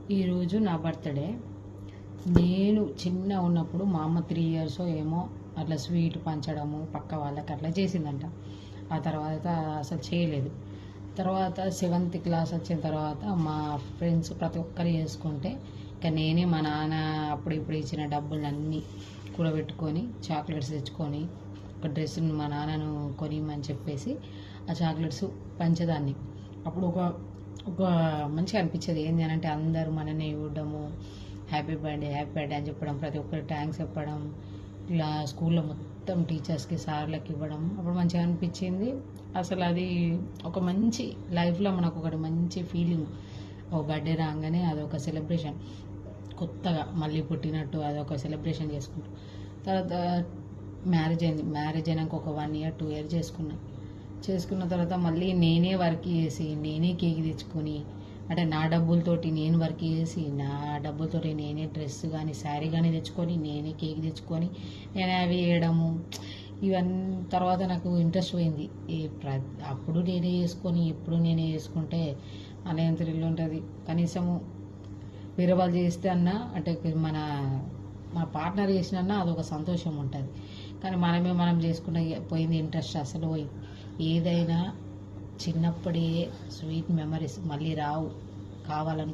ఈరోజు నా బర్త్డే. నేను చిన్న ఉన్నప్పుడు మా అమ్మ 3 ఇయర్స్ ఏమో అట్లా స్వీట్ పంచడము పక్క వాళ్ళకి అట్లా చేసిందంట. ఆ తర్వాత అసలు చేయలేదు. తర్వాత 7th క్లాస్ వచ్చిన తర్వాత మా ఫ్రెండ్స్ ప్రతి ఒక్కరు చేసుకుంటే ఇక నేనే మా నాన్న అప్పుడు ఇచ్చిన డబ్బులన్నీ కూడబెట్టుకొని చాక్లెట్స్ తెచ్చుకొని ఒక డ్రెస్ని మా నాన్నను కొనిమని చెప్పేసి ఆ చాక్లెట్స్ పంచేదాన్ని. అప్పుడు ఒక మంచిగా అనిపించేది. ఏంటి అని అంటే అందరూ మనల్ని చూడడము, హ్యాపీ బర్త్డే అని చెప్పడం, ప్రతి ఒక్కరు థ్యాంక్స్ చెప్పడం, ఇలా స్కూల్లో మొత్తం టీచర్స్కి సార్లకి ఇవ్వడం అప్పుడు మంచిగా అనిపించింది. అసలు అది ఒక మంచి లైఫ్లో మనకు ఒకటి మంచి ఫీలింగ్. ఒక బర్త్డే రాగానే అదొక సెలబ్రేషన్, కొత్తగా మళ్ళీ పుట్టినట్టు అదొక సెలబ్రేషన్ చేసుకుంటాం. తర్వాత మ్యారేజ్ అయినాక ఒక 1 year 2 years చేసుకున్న తర్వాత మళ్ళీ నేనే వర్క్ చేసి నేనే కేక్ తెచ్చుకొని, అంటే నా డబ్బులతోటి నేను వర్క్ చేసి నా డబ్బులతోటి నేనే డ్రెస్ కానీ శారీ కానీ తెచ్చుకొని నేనే కేక్ తెచ్చుకొని నేనే అవి వేయడము. ఇవన్నీ తర్వాత నాకు ఇంట్రెస్ట్ పోయింది. అప్పుడు నేనే చేసుకొని ఇప్పుడు నేనే చేసుకుంటే అనేంత థ్రిల్ ఉంటుంది. కనీసము వేరే వాళ్ళు చేస్తే అన్నా, అంటే మా పార్ట్నర్ చేసినా అదొక సంతోషం ఉంటుంది. కానీ మనం చేసుకున్న పోయింది ఇంట్రెస్ట్ అసలు పోయింది. ఏదైనా చిన్నప్పుడే స్వీట్ మెమరీస్ మళ్ళీ రావు. కావాలను